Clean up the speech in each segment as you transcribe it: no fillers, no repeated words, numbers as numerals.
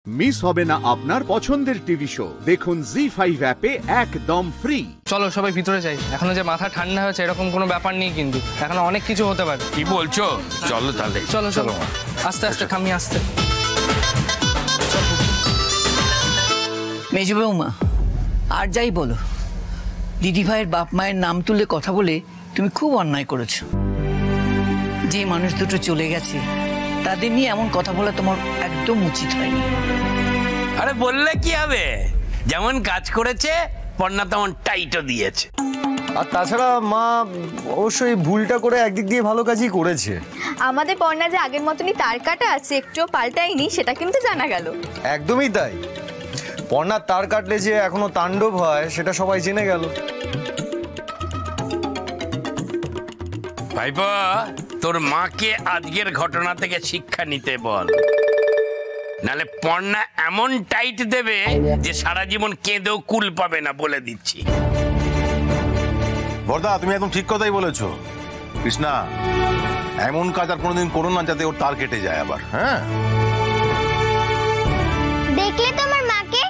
Miss হবে না আপনার পছন্দের টিভি শো। দেখুন জি5 অ্যাপে একদম ফ্রি। চলো সবাই ভিতরে যাই। এখনো যে মাথা ঠান্ডা হয়েছে এরকম কোনো ব্যাপার নেই, কিন্তু এখনো অনেক কিছু হতে পারে। কি বলছো? চলো তাহলে। চলো চলো আস্তে আস্তে খামি আস্তে। মেজো বৌমা, আর যাই বলো, দিদি ভাইয়ের বাপ মায়ের নাম তুলে কথা বলে তুমি খুব অন্যায় করেছো। যে মানুষ দুটো চলে গেছে তাদের নিয়ে এমন কথা বলা তোমার একদম উচিত হয়নি। আরে বললে কি হবে, যেমন কাজ করেছে পর্ণা তেমন টাইটও দিয়েছে। আর তাছাড়া মা অবশ্যই ভুলটা করে একদিক দিয়ে ভালো কাজই করেছে। আমাদের পর্ণা যে আগের মতনই তার কাটা আছে, একটুও পাল্টায়নি, সেটা কিন্তু জানা গেল। একদমই তাই। পর্ণার তার কাটলে যে এখনো তাণ্ডব হয় সেটা সবাই জেনে গেল। ভাইপো, তোর মাকে আজকের ঘটনা থেকে শিক্ষা নিতে বল, নালে পর্ণা এমন টাইট দেবে যে সারা জীবন কেঁদেও কুল পাবে না, বলে দিচ্ছি। বর্দা, তুমি একদম ঠিক কথাই বলেছো। কৃষ্ণা, এমন কাজ আর কোনোদিন করো না যাতে ওর তার কেটে যায় আবার। হ্যাঁ, দেখলে তোমার মাকে,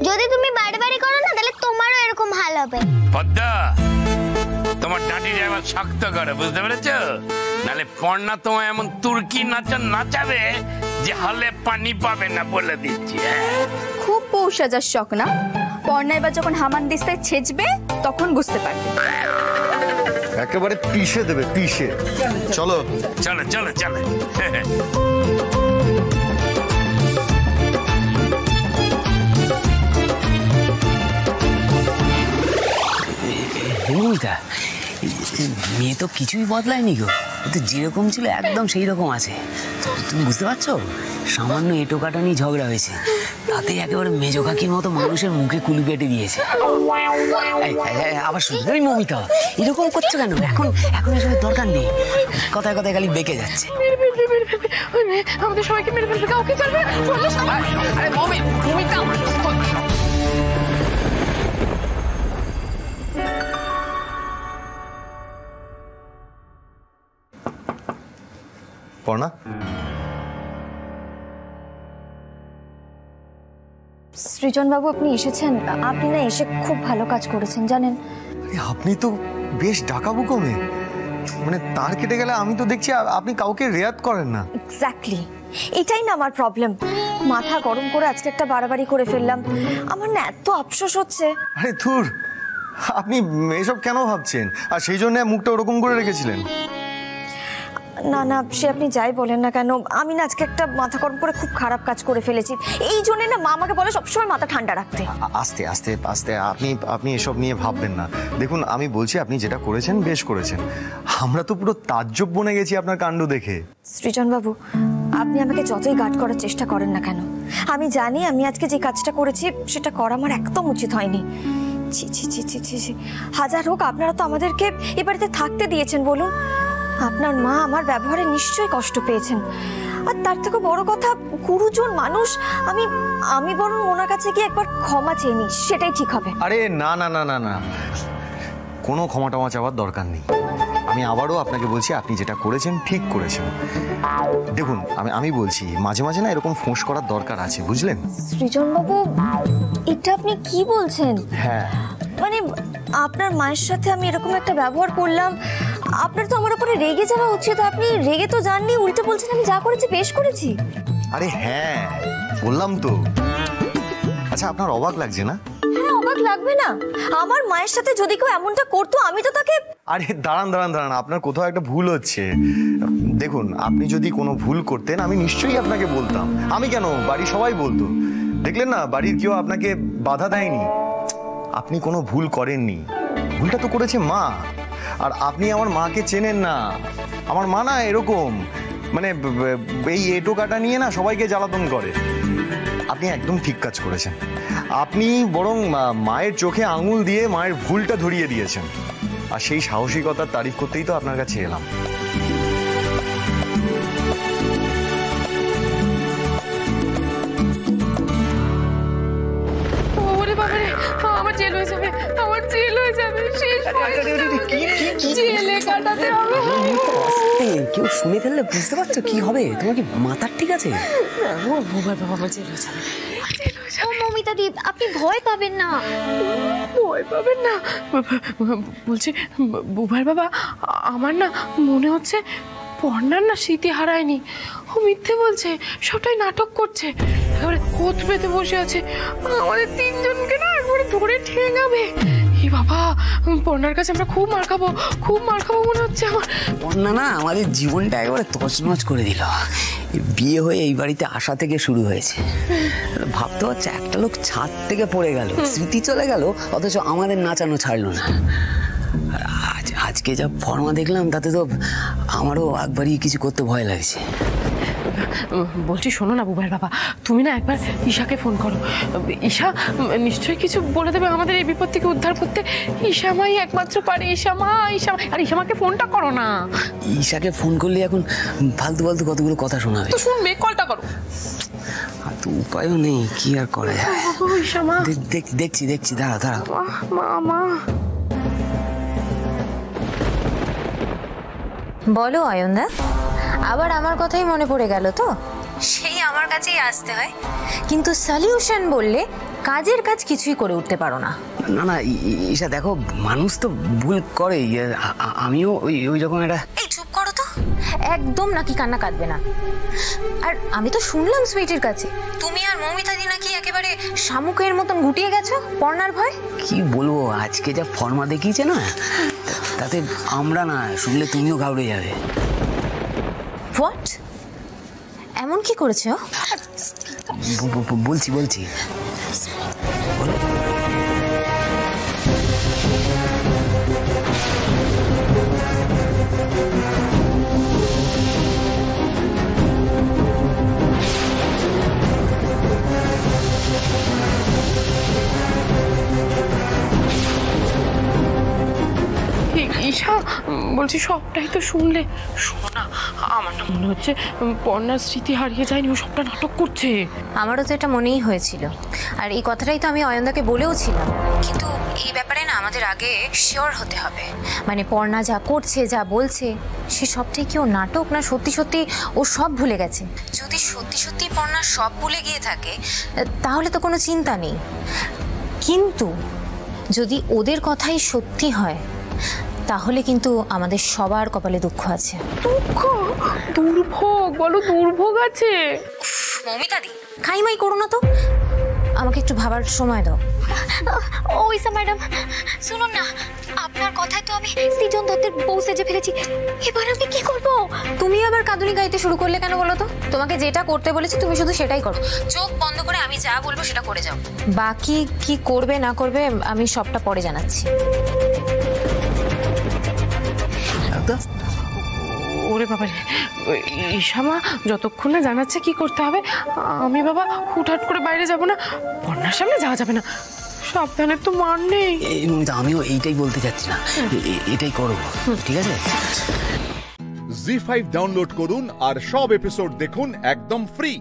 যদি তুমি বাড়ি করো না তাহলে তোমারও এরকম হাল হবে। পদ্মা, তোমার ডাঁটিটা এবার শক্ত করে, বুঝতে পেরেছো? নালে পর্ণা তোমায় এমন তুর্কি নাচাবে যে হলে পানি পাবে না, বলে দিচ্ছি। খুব বউ সাজার শখ না? পর্ণা এবার যখন হামান দিস্তায় ছেঁচবে তখন বুঝতে পারবে। একেবারে পিষে দেবে, পিষে। চলো চলো চলো চলো। মেয়ে তো কিছুই বদলায়নি গো, তো যেরকম ছিল একদম সেই রকম আছে। তুমি বুঝতে পারছো, সামান্য এটো কাটা নিয়ে ঝগড়া হয়েছে, তাতে একেবারে মেজো কাকির মতো মানুষের মুখে কুলি পেটে দিয়েছে। আবার শুধুই মমিতা এরকম করছো কেন? এখন এখন এসব দরকার নেই, কথায় কথায় খালি বেঁকে যাচ্ছে। আমাদের সবাইকে মেরে ফেলবে, কাউকে চলবে। আরে মমিতা, পর্ণা, সৃজন বাবু আপনি এসেছেন। আপনি না এসে খুব ভালো কাজ করেছেন জানেন। আপনি তো বেশ ডাকাবুকো মেয়ে। মানে তার কেটে গেলে আমি তো দেখছি আপনি কাউকে রেয়াত করেন না। এক্স্যাক্টলি, এটাই না আমার প্রবলেম। মাথা গরম করে আজকে একটা বাড়াবাড়ি করে ফেললাম, আমার না এত আফসোস হচ্ছে। আরে ধুর, আপনি এসব কেন ভাবছেন? আর সেই জন্য মুখটা ওরকম করে রেখেছিলেন? না না, সে আপনি যাই বলেন না কেন, আমি না আজকে একটা মাথা গরম করে খুব খারাপ কাজ করে ফেলেছি। এই জন্য না মা আমাকে বলে সবসময় মাথা ঠান্ডা রাখতে। আস্তে আস্তে আস্তে, আপনি এসব নিয়ে ভাববেন না। দেখুন, আমি বলছি আপনি যেটা করেছেন বেশ করেছেন। আমরা তো পুরো তাজ্জব বনে গেছি আপনার কাণ্ড দেখে। সৃজন বাবু, আপনি আমাকে যতই গার্ড করার চেষ্টা করেন না কেন, আমি জানি আমি আজকে যে কাজটা করেছি সেটা করা আমার একদম উচিত হয়নি। ছি ছি ছি ছি ছি ছি, হাজার হোক আপনারা তো আমাদেরকে এ বাড়িতে থাকতে দিয়েছেন বলুন। আপনার মা আমার ব্যবহারে নিশ্চয়ই কষ্ট পেয়েছেন। আর তার থেকে বড় কথা, গুরুজন মানুষ, আমি বরং ওনার কাছে গিয়ে একবার ক্ষমা চেয়ে নিই, সেটাই ঠিক হবে। আরে না না না না না, কোনো ক্ষমা টমা চাওয়ার দরকার নেই। আমি আবারও আপনাকে বলছি, আপনি যেটা করেছেন ঠিক করেছেন। দেখুন, আমি বলছি মাঝে মাঝে না এরকম ফোঁস করার দরকার আছে, বুঝলেন? সৃজন বাবু, এটা আপনি কি বলছেন? হ্যাঁ, মানে আপনার মায়ের সাথে আমি এরকম একটা ব্যবহার করলাম, আপনার তো আমার উপরে রেগে যাওয়া উচিত। আপনি রেগে তো যাননি, উল্টে বলছেন আমি যা করেছি বেশ করেছি। আরে হ্যাঁ, বললাম তো। আচ্ছা, আপনার অবাক লাগছে না? হ্যাঁ, অবাক লাগবে না? আমার মায়ের সাথে যদি কেউ এমনটা করতো আমি তো তাকে... আরে দাঁড়ান দাঁড়ান দাঁড়ান, আপনার কোথাও একটা ভুল হচ্ছে। দেখুন, আপনি যদি কোনো ভুল করতেন আমি নিশ্চয়ই আপনাকে বলতাম। আমি কেন, বাড়ির সবাই বলতো। দেখলেন না, বাড়ির কেউ আপনাকে বাধা দেয়নি। আপনি কোনো ভুল করেননি, ভুলটা তো করেছে মা। আর আপনি আমার মাকে চেনেন না। আমার মা না এরকম, মানে এই এটো কাটা নিয়ে না সবাইকে জ্বালাতন করে। আপনি একদম ঠিক কাজ করেছেন। আপনি বরং মায়ের চোখে আঙুল দিয়ে মায়ের ভুলটা ধরিয়ে দিয়েছেন। আর সেই সাহসিকতার তারিফ করতেই তো আপনার কাছে এলাম। আমার জেল হয়ে যাবে, আমার জেল হয়ে যাবে, শেষ জেলে কাটাতে হবে। কেউ শুনে ফেললে বুঝতে পারছো কি হবে? তোমার কি মাথার ঠিক আছে? ও মমিতা দি, আপনি ভয় পাবেন না। ভয় পাবেন না বলছি বুবাইয়ের বাবা, আমার না মনে হচ্ছে পর্ণার না স্মৃতি হারায়নি, ও মিথ্যে বলছে, সবটাই নাটক করছে, একেবারে কোত পেতে বসে আছে, আমাদের তিনজনকে না একবারে ধরে ঠেঙাবে। কি বাবা, পর্ণার কাছে আমরা খুব মার খাবো মনে হচ্ছে আমার। পর্ণা না আমাদের জীবনটা একেবারে তছনছ করে দিল। বিয়ে হয়ে এই বাড়িতে আসা থেকে শুরু হয়েছে, ভাবতে হচ্ছে একটা লোক ছাদ থেকে পড়ে গেল, স্মৃতি চলে গেল, অথচ আমাদের নাচানো ছাড়লো না। আজকে যা ফর্মা দেখলাম তাতে তো আমারও একবারই কিছু করতে ভয় লাগছে। বলছি শোনো না বুবাইয়ের বাবা, তুমি না একবার ঈশাকে ফোন করো, ঈশা নিশ্চয়ই কিছু বলে দেবে আমাদের এই বিপদ থেকে উদ্ধার করতে। ঈশা মাই একমাত্র পারে, ঈশা মা। আর ঈশা মাকে ফোনটা করো না। ঈশাকে ফোন করলে এখন ফালতু ফালতু কতগুলো কথা শোনাবে, তো শুনবে, কলটা করো। আর তো উপায়ও নেই, কি আর করা যায়। ঈশা মা, দেখছি দাঁড়া। মা বলো অয়নদা, আবার আমার কথাই মনে পড়ে গেল তো? সেই আমার কাছেই আসতে হয়, কিন্তু সলিউশন বললে কাজের কাজ কিছুই করে উঠতে পারো না। না ঈশা দেখো, মানুষ তো ভুল করে, আমিও ওই রকম একটা। এই চুপ করো তো, একদম নাকি কান্না কাঁদবে না। আর আমি তো শুনলাম সুইটির কাছে তুমি আর মৌমিতাদি নাকি একেবারে শামুকের মতন গুটিয়ে গেছো পর্ণার ভয়। কি বলবো, আজকে যা ফর্মা দেখিয়েছে না, তাতে আমরা না শুনলে তুমিও ঘাবড়ে যাবে। হোয়াট? এমন কি করেছো? বলছি বলো। ঈশা বলছি সবটাই তো শুনলে। শোনো না, আমার না মনে হচ্ছে পর্ণার স্মৃতি হারিয়ে যায়নি, ও সবটা নাটক করছে। আমারও তো এটা মনেই হয়েছিল, আর এই কথাটাই তো আমি অয়নদাকে বলেও ছিলাম, কিন্তু এই ব্যাপারে না আমাদের আগে শিওর হতে হবে। মানে পর্ণা যা করছে, যা বলছে, সে সবটাই কি ও নাটক, না সত্যি সত্যি ও সব ভুলে গেছে? যদি সত্যি সত্যি পর্ণা সব ভুলে গিয়ে থাকে তাহলে তো কোনো চিন্তা নেই, কিন্তু যদি ওদের কথাই সত্যি হয় তাহলে কিন্তু আমাদের সবার কপালে দুঃখ আছে। দুঃখ? দুর্ভোগ বলো, দুর্ভোগ আছে। মৌমিতাদি খাইমাই করো না তো, আমাকে একটু ভাবার সময় দাও। ওইসা ম্যাডাম শুনুন না, আপনার কথায় তো আমি সৃজন দত্তের বউ সেজে ফেলেছি, এবার আমি কি করব? তুমি আবার কাঁদুনি গাইতে শুরু করলে কেন বলো তো? তোমাকে যেটা করতে বলেছি তুমি শুধু সেটাই করো, চোখ বন্ধ করে আমি যা বলবো সেটা করে যাও। বাকি কি করবে না করবে আমি সবটা পরে জানাচ্ছি। ওরে বাবা, ঈশা মা যতক্ষণ না জানাচ্ছে কি করতে হবে, আমি বাবা হুটহাট করে বাইরে যাব না, পর্ণার সামনে যাওয়া যাবে না, সাবধানে তো মান নেই। আমিও এইটাই বলতে চাচ্ছি না, এটাই করবো, ঠিক আছে? জি5 ডাউনলোড করুন আর সব এপিসোড দেখুন একদম ফ্রি।